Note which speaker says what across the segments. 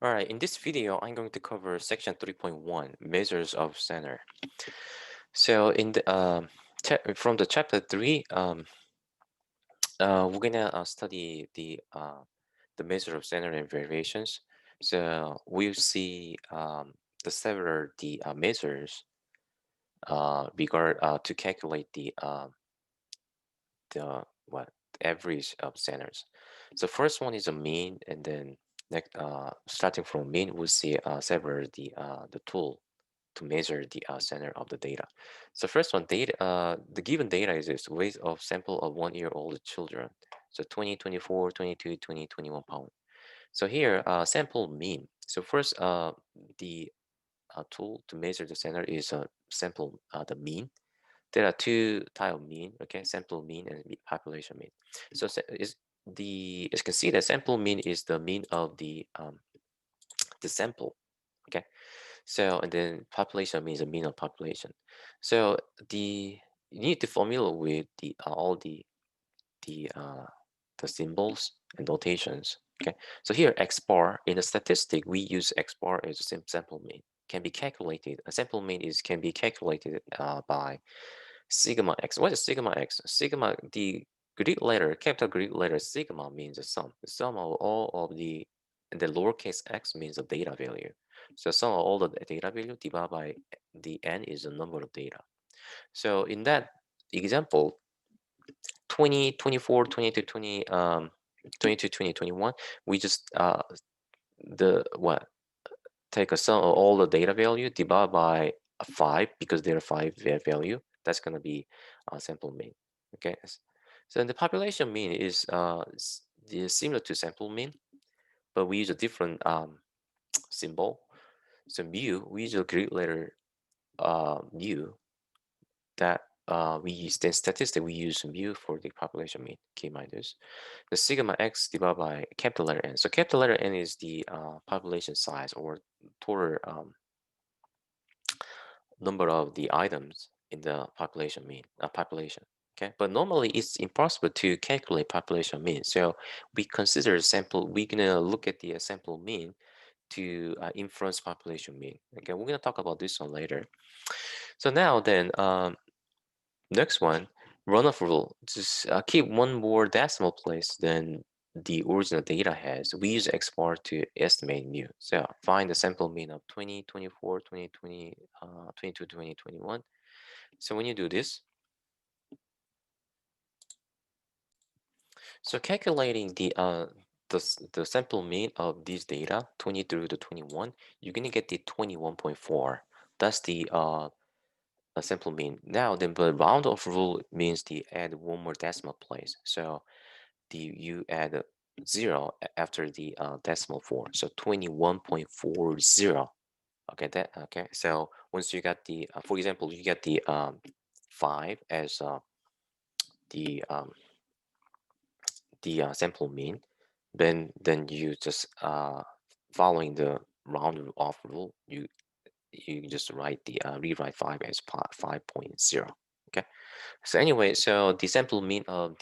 Speaker 1: All right, in this video, I'm going to cover section 3.1, measures of center. So in the from the chapter 3, we're gonna study the measure of center and variations. So we'll see the several measures regard to calculate the what average of centers. So first one is a mean, and then next starting from mean, we'll see several the tool to measure the center of the data. So first one, the given data is this weight of sample of 1-year-old children. So 20, 24, 22, 20, 21 pound. So here, sample mean. So first, the tool to measure the center is sample the mean. There are two type of mean, okay, sample mean and population mean. So is as you can see, the sample mean is the mean of the sample, okay. So and then population means the mean of population. So the you need to familiar with all the the symbols and notations. Okay. So here x bar in the statistic we use x bar as a sample mean can be calculated. A sample mean is can be calculated by sigma x. What is sigma x? Sigma the Greek letter capital Greek letter sigma means the sum. The sum of all of the lowercase x means the data value. So sum of all the data value divided by the n is the number of data. So in that example, 20, 24, 22, 20, 22, 20, 21, we just the what take a sum of all the data value divided by 5 because there are 5 value. That's going to be sample mean. Okay. So the population mean is similar to sample mean, but we use a different symbol. So mu, we use a Greek letter mu that we use the statistic we use mu for the population mean k minus the sigma x divided by capital letter n. So capital letter n is the population size or total number of the items in the population mean population. Okay, but normally it's impossible to calculate population mean. So we consider sample. We're gonna look at the sample mean to influence population mean. Okay, we're gonna talk about this one later. So now then, next one, runoff rule. Just keep one more decimal place than the original data has. We use X bar to estimate mu. So find the sample mean of 20, 24, 20, 20, 22, 20, 21. So when you do this, so calculating the sample mean of these data, 20 through to 21, you're gonna get the 21.4. That's the a simple mean. Now, the round off rule means the add one more decimal place. So you add a 0 after the decimal form. So 21.40. Okay, that okay. So once you got the, for example, you get the 5 as the sample mean, then you just following the round off rule, you just write the rewrite 5 as 5.0. Okay. So anyway, so the sample mean of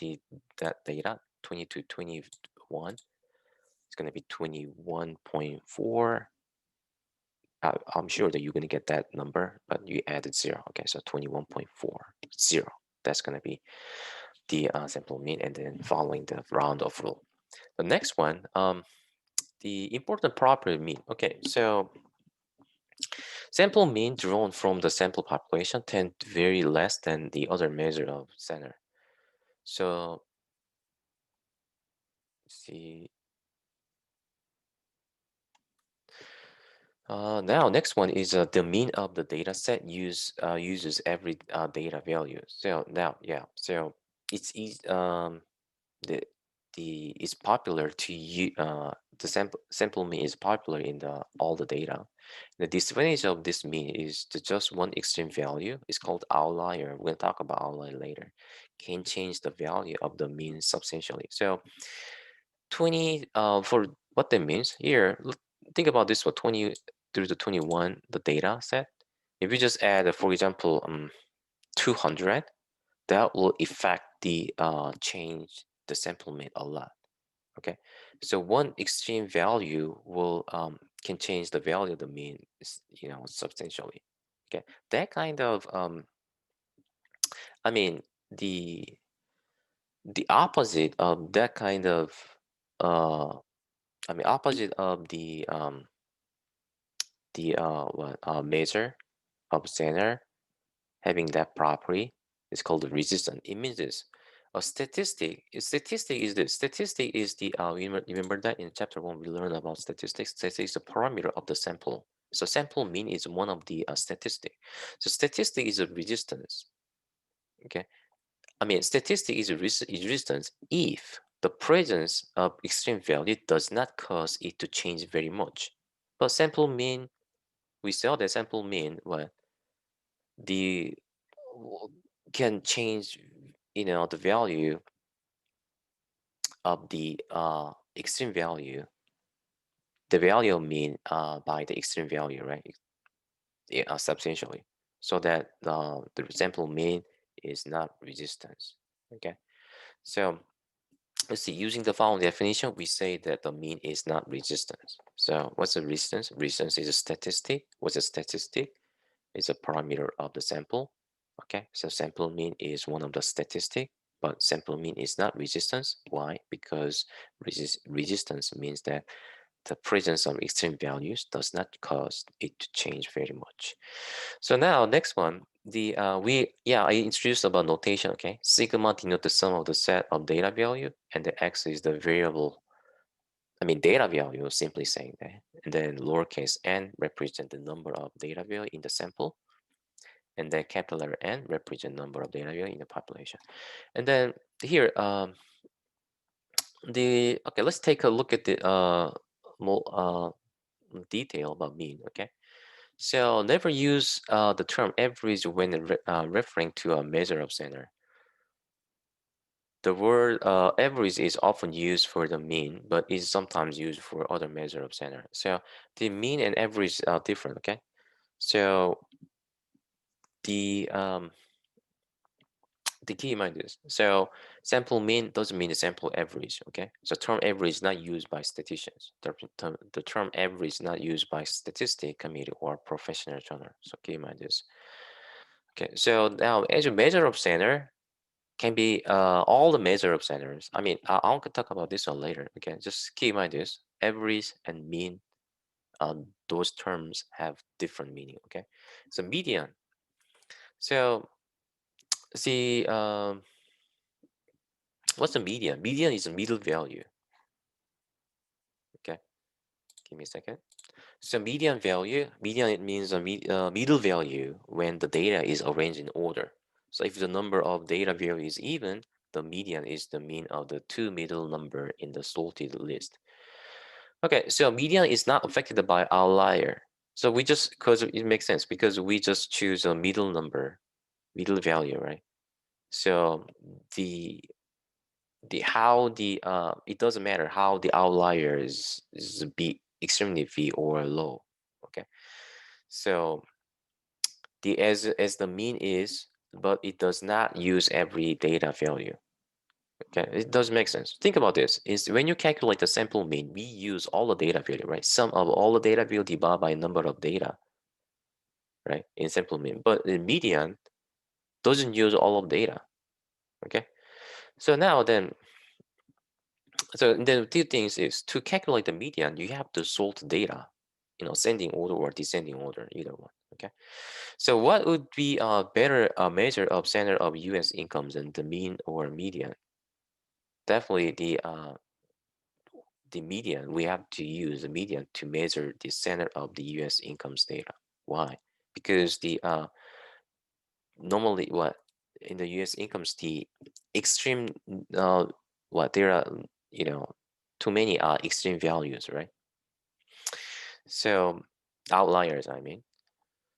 Speaker 1: that data 20 to 21 is going to be 21.4. I'm sure that you're going to get that number, but you added 0. Okay, so 21.40. That's going to be the sample mean, and then following the round off rule. The next one, the important property mean. Okay, so sample mean drawn from the sample population tend to vary less than the other measure of center. So see. Now, next one is the mean of the data set uses every data value. So now, yeah, so it's easy. The it's popular to use the sample mean is popular in the all the data. The disadvantage of this mean is the just one extreme value. It's called outlier. We'll talk about outlier later. Can change the value of the mean substantially. So 20 for what that means here, think about this for 20 through to 21 the data set. If you just add for example 200, that will affect the change the sample mean a lot. Okay, So one extreme value will can change the value of the mean, substantially. Okay, that kind of I mean the opposite of that kind of uh opposite of the measure of standard having that property is called the resistance. It means this. A statistic is the remember that in chapter 1 we learned about statistics. Statistics is a parameter of the sample. So sample mean is one of the statistic. So statistic is a resistance. Okay, statistic is a resistance if the presence of extreme value does not cause it to change very much. But sample mean, we saw that sample mean what the can change, the value of the extreme value, the value of mean by the extreme value, right? Yeah, substantially, so that the sample mean is not resistance. Okay, so let's see. Using the following definition, we say that the mean is not resistance. So what's a resistance? Resistance is a statistic. What's a statistic? It's a parameter of the sample. Okay, so sample mean is one of the statistic, but sample mean is not resistance. Why? Because resistance means that the presence of extreme values does not cause it to change very much. So now next one, the I introduced about notation. Okay, sigma denotes the sum of the set of data value, and the x is the variable. Data value, simply saying that, and then lowercase n represent the number of data value in the sample, and then capital letter N represent number of data value in the population. And then here, let's take a look at the more detail about mean. Okay, so never use the term average when referring to a measure of standard. The word average is often used for the mean, but is sometimes used for other measure of standard. So the mean and average are different. Okay, so the the key mind is, so sample mean doesn't mean the sample average. Okay, so term average is not used by statisticians. The term average is not used by statistic committee or professional journal. So keep in mind this. Okay, so now as a measure of standard can be all the measure of standards. I'll talk about this one later. Okay, just keep in mind this: average and mean, those terms have different meaning. Okay, so median. So see, what's the median? Median is a middle value. Okay, give me a second. So median it means a middle value when the data is arranged in order. So if the number of data value is even, the median is the mean of the two middle number in the sorted list. Okay, so median is not affected by outlier. So we just, because it makes sense, because we just choose a middle number, middle value, right? So the how the it doesn't matter how the outlier is be extremely v or low. Okay, so the as the mean is, but it does not use every data value. Okay, it does make sense. Think about this: is when you calculate the sample mean, we use all the data value, right? Sum of all the data value divided by number of data, right? In sample mean, but the median doesn't use all of data. Okay, so now then, so then two things is to calculate the median, you have to sort data, ascending order or descending order, either one. Okay, so what would be a better measure of standard of U.S. incomes than the mean or median? Definitely the median. We have to use the median to measure the standard of the U.S. incomes data. Why? Because the normally what in the U.S. incomes, the extreme there are too many extreme values, right? So outliers, I mean.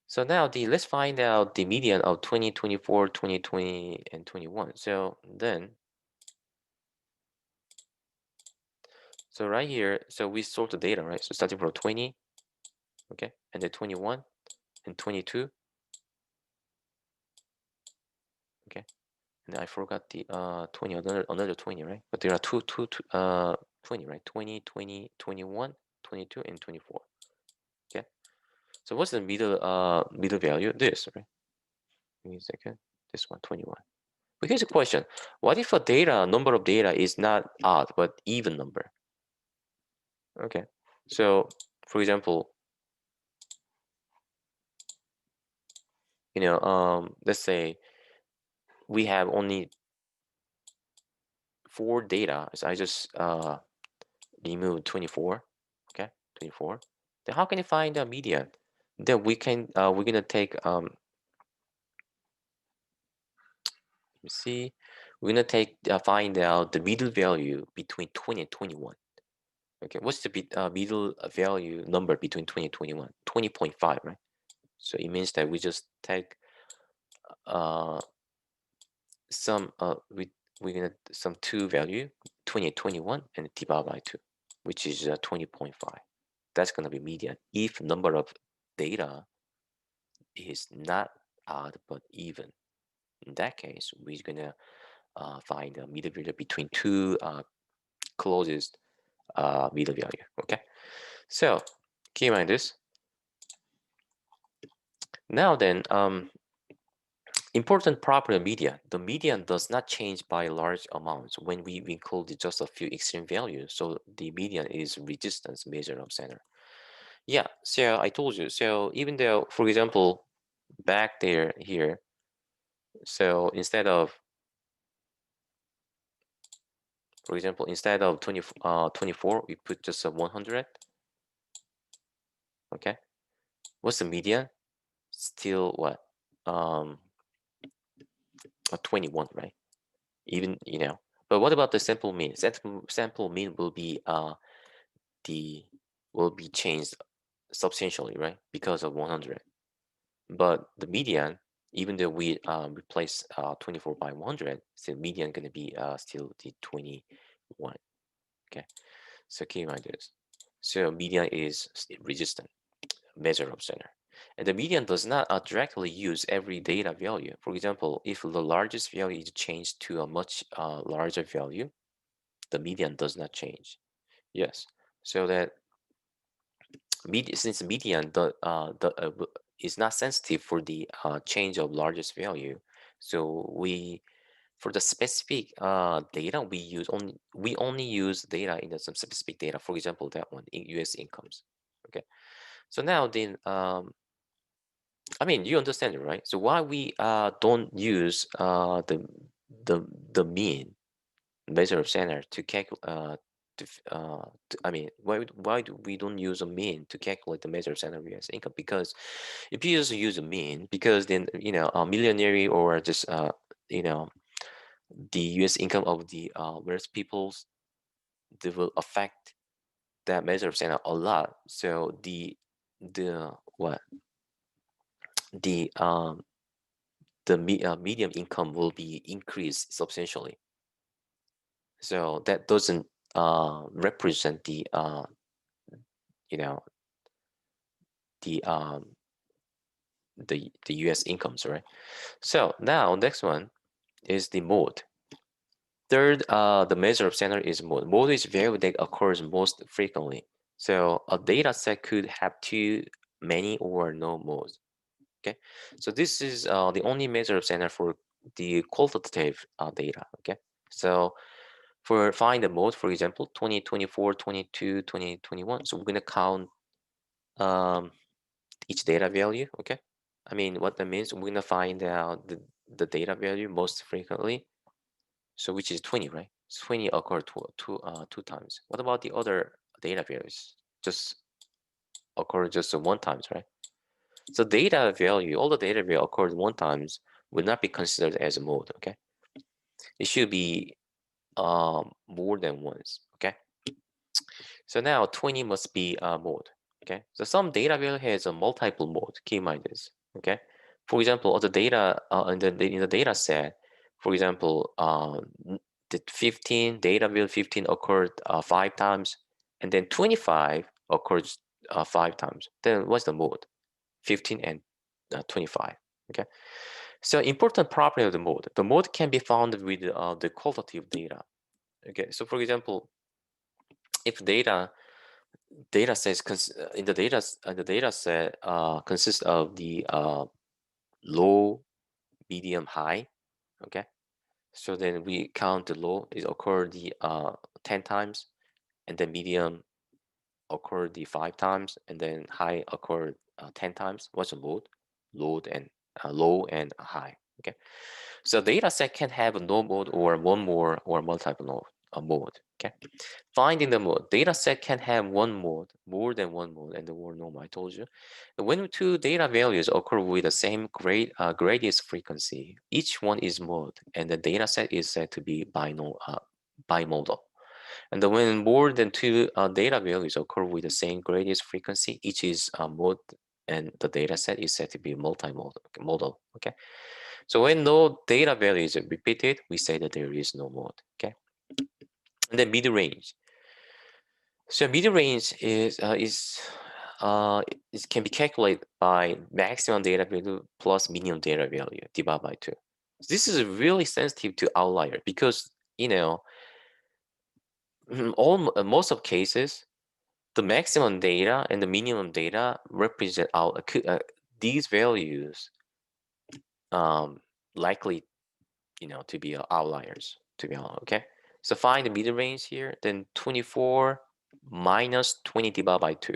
Speaker 1: So now let's find out the median of 2024, 2020, and 21. So then, so right here, so we sort the data, right? So starting from 20, okay, and then 21 and 22, okay. And I forgot the 20, another 20, right? But there are two 20, right? 20, 20, 21, 22, and 24. Okay. So what's the middle value? This, right? Give me a second. This one, 21. But here's a question. What if a data number of data is not odd but even number? Okay. So for example, let's say we have only 4 data. So I just remove 24. Okay, 24. Then how can you find the median? Then we're gonna take let me see. We're gonna take find out the middle value between 20 and 21. Okay, what's the middle value number between 20 and 21? 20.5, right? So it means that we just take uh some we're gonna some two value 20 and 21 and divide by 2, which is 20.5. That's gonna be median if number of data is not odd but even. In that case, we're gonna find a middle value between two closest middle value. Okay, so keep in mind this. Now then, important property of median. The median does not change by large amounts when we include just a few extreme values. So the median is resistance measure of center. Yeah, so I told you. So even though, for example, back there here, so instead of, for example, instead of 24, we put just a 100. Okay, what's the median? Still what? Um, a 21, right? Even But what about the sample mean? Sample mean the will be changed substantially, right? Because of 100. But the median, even though we replace 24 by 100, still median going to be still the 21. Okay, so keep in mind this. So median is resistant measure of center. And the median does not directly use every data value. For example, if the largest value is changed to a much larger value, the median does not change. Yes, so that since median is not sensitive for the change of largest value, so for the specific data we only use data in some specific data. For example, that one in U.S. incomes. Okay, so now then I mean, you understand it, right? So why we don't use the mean measure of center to calculate I mean, why do we don't use a mean to calculate the measure of center of U.S. income? Because if you just use a mean, because then a millionaire or just you know the U.S. income of the rich peoples, they will affect that measure of center a lot. So the what the medium income will be increased substantially. So that doesn't represent you know the the U.S. incomes, right? So now next one is the mode. Third, the measure of center is mode. Mode is value that occurs most frequently. So a data set could have too many or no modes. Okay, so this is the only measure of center for the qualitative data. Okay, so for find the mode, for example, 2024, 22, 2021. So we're gonna count um, each data value. Okay, I mean what that means, we're gonna find out the data value most frequently. So which is 20, right? 20 occur two times. What about the other data values? Just occur just one times, right? So data value, all the data value occurred one times will not be considered as a mode. Okay, it should be more than once. Okay, so now 20 must be a mode. Okay, so some data value has a multiple mode. Keep in mind this. Okay, for example, all the data in the data set, for example, the 15 data value 15 occurred 5 times, and then 25 occurs 5 times. Then what's the mode? 15 and 25. Okay, so important property of the mode. The mode can be found with the qualitative data. Okay, so for example, if data sets in the data set consists of the low, medium, high. Okay, so then we count the low is occur the 10 times, and then medium occur the 5 times, and then high occur 10 times. What's a load? Load and low and high. Okay, so data set can have a no mode or one more or multiple node mode. Okay, finding the mode. Data set can have one mode, more than one mode, and the word normal I told you. When two data values occur with the same gradient frequency, each one is mode, and the data set is said to be bimodal. And then when more than two data values occur with the same gradient frequency, each is mode, and the data set is said to be multimodal. Modal. Okay. So when no data value is repeated, we say that there is no mode. Okay. And then mid-range. So mid-range it can be calculated by maximum data value plus minimum data value divided by 2. This is really sensitive to outlier because most of cases the maximum data and the minimum data represent these values um, likely to be outliers to be honest. Okay, so find the mid range here, then 24 minus 20 divided by 2.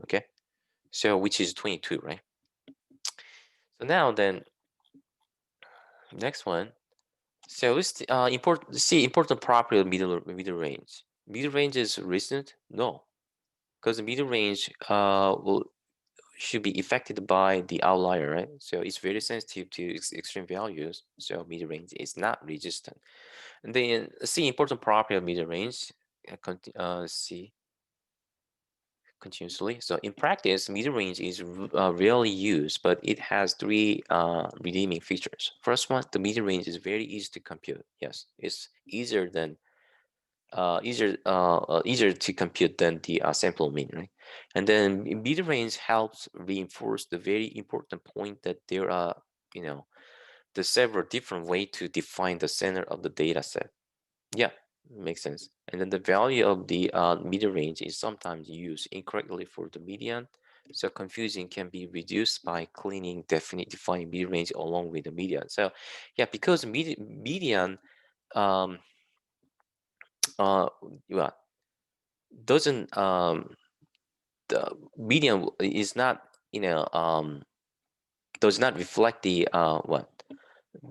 Speaker 1: Okay, so which is 22, right? So now then next one, so let's important property of middle range. Middle range is recent? No, because the middle range will should be affected by the outlier, right? So it's very sensitive to extreme values. So mid range is not resistant. And then see important property of mid range. See continuously. So in practice, mid range is rarely used, but it has three redeeming features. First one, the mid range is very easy to compute. Yes, it's easier to compute than the sample mean, right? And then mid-range helps reinforce the very important point that there are, the several different way to define the center of the data set. Yeah, makes sense. And then the value of the mid-range is sometimes used incorrectly for the median. So confusing can be reduced by cleaning defining mid-range along with the median. So yeah, because median um, well, doesn't the median is not does not reflect the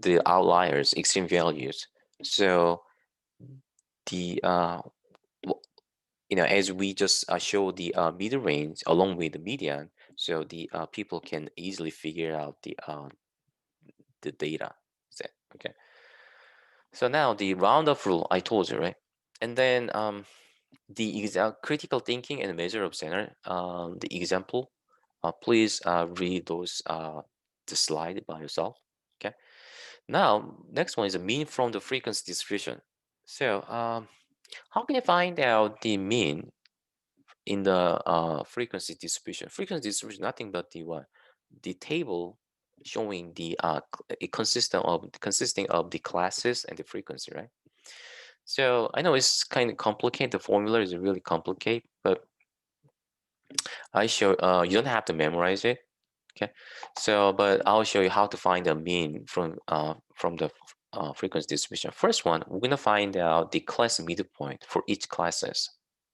Speaker 1: the outliers extreme values. So the as we just show the middle range along with the median, so the people can easily figure out the data set. Okay, so now the roundoff rule I told you, right? And then the critical thinking and measure of center, the example, please read those the slide by yourself. Okay. Now, next one is a mean from the frequency distribution. So, how can you find out the mean in the frequency distribution? Frequency distribution, nothing but the what? The table showing the it consisting of the classes and the frequency, right? So I know it's kind of complicated. The formula is really complicated, but I show you don't have to memorize it. Okay, so but I'll show you how to find the mean from the frequency distribution. First one, we're gonna find out the class midpoint for each classes.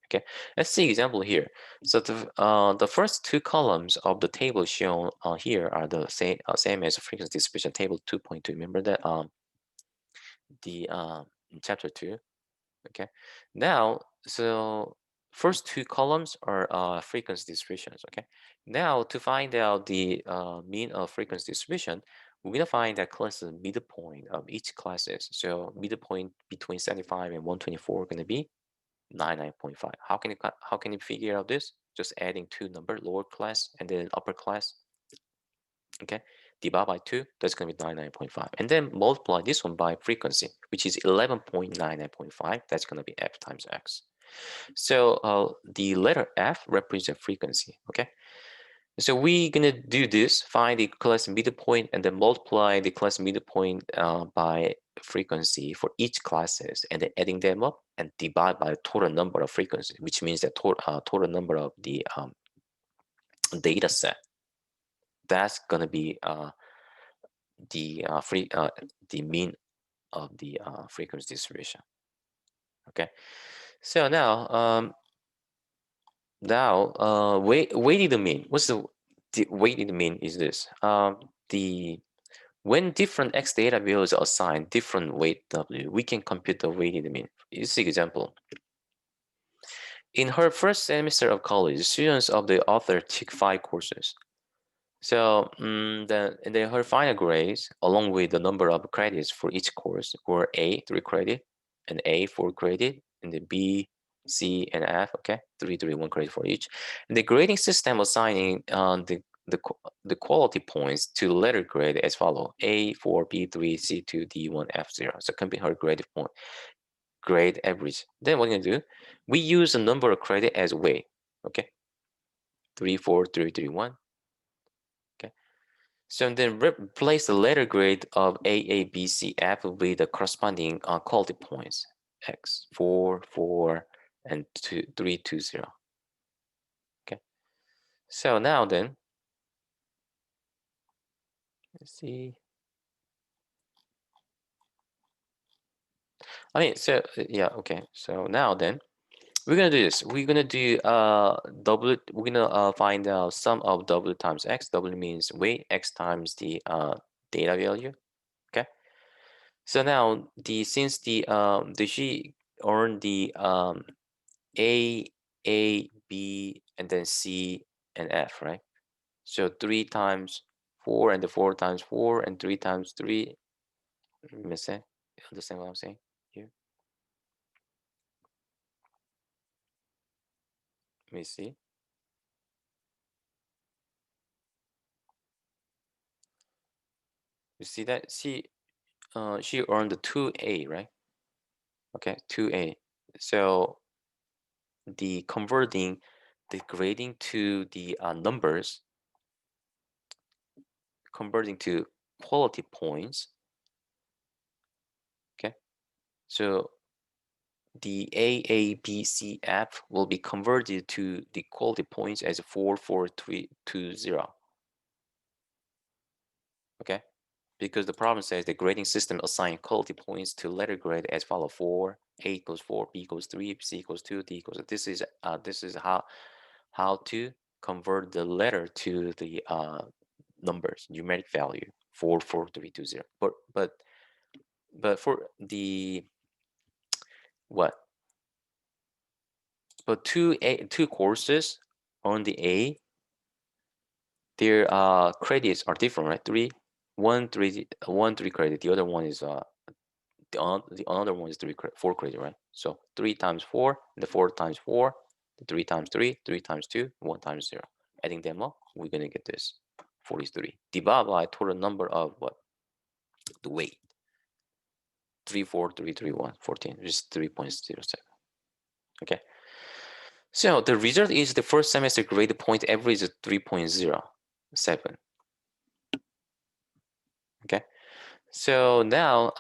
Speaker 1: Okay, let's see example here. So the first two columns of the table shown here are the same as the frequency distribution table 2.2. Remember that the in chapter 2. Okay, now so first two columns are frequency distributions. Okay, now to find out the mean of frequency distribution, we're gonna find that class midpoint of each classes. So midpoint between 75 and 124 are gonna be 99.5. How can you figure out this? Just adding two number, lower class and then upper class. Okay, divide by 2, that's going to be 99.5. And then multiply this one by frequency, which is 11.99.5. That's going to be f times x. So the letter f represents frequency. Okay, so we're going to do this, find the class midpoint and then multiply the class midpoint by frequency for each classes and then adding them up. and divide by total number of frequencies, which means that total number of the data set. That's gonna be the mean of the frequency distribution. Okay, so now weighted mean. What's the weighted mean? Is this the when different x data values are assigned different weight w, we can compute the weighted mean. This example. In her first semester of college, students of the author took 5 courses. So then her final grades, along with the number of credits for each course, were A, 3 credit, and A, 4 credit, and the B, C, and F, okay, 1 credit for each. And the grading system assigning the quality points to letter grade as follow: A, 4, B, 3, C, 2, D, 1, F, 0. So compare her grade average. Then what we're gonna do? We use the number of credit as weight, okay? 3, 4, 3, 3, 1. Okay. So then replace the letter grade of A, B, C, F with the corresponding quality points. X, 4, 4, and 2, 3, 2, 0. Okay. So now then, let's see. I mean, so yeah, okay. So now then, we're gonna do this. We're gonna do W. We're gonna find out sum of W times X. W means weight. X times the data value. Okay. So now since the she earned the A, B, and then C and F, right? So 3 times 4 and the 4 times 4 and 3 times 3. Let me say, you understand what I'm saying here? Let me see. You see that? She earned the 2A, right? Okay, 2A. So the converting the grading to the numbers, converting to quality points. Okay, so the AABCF will be converted to the quality points as 44320. Okay, because the problem says the grading system assign quality points to letter grade as follow: 4, A equals 4, B equals 3, C equals 2, D equals. This is how to convert the letter to the numbers, numeric value 44320. But for the what? But two courses on the A, their credits are different, right? Three credit. The other one is the another one is 4 credit, right? So 3 times 4, the 4 times 4, the 3 times 3, 3 times 2, 1 times 0. Adding them up, we're gonna get this 43. Divide by total number of what? The weight. 3, 4, 3, 3, 1, 14, which is 3.07. Okay. So the result is the first semester grade point average is 3.07. Okay. So now,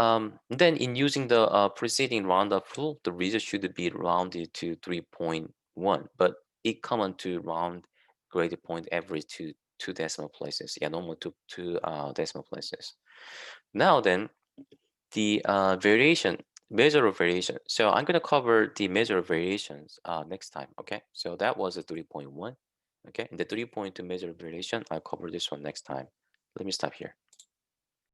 Speaker 1: then in using the preceding roundup rule, the result should be rounded to 3.1, but it common to round grade point average to 2 decimal places. Yeah, normal to 2 decimal places. Now then, the measure of variation. So I'm going to cover the measure of variations next time. Okay, so that was a 3.1. Okay, and the 3.2 measure of variation, I'll cover this one next time. Let me stop here.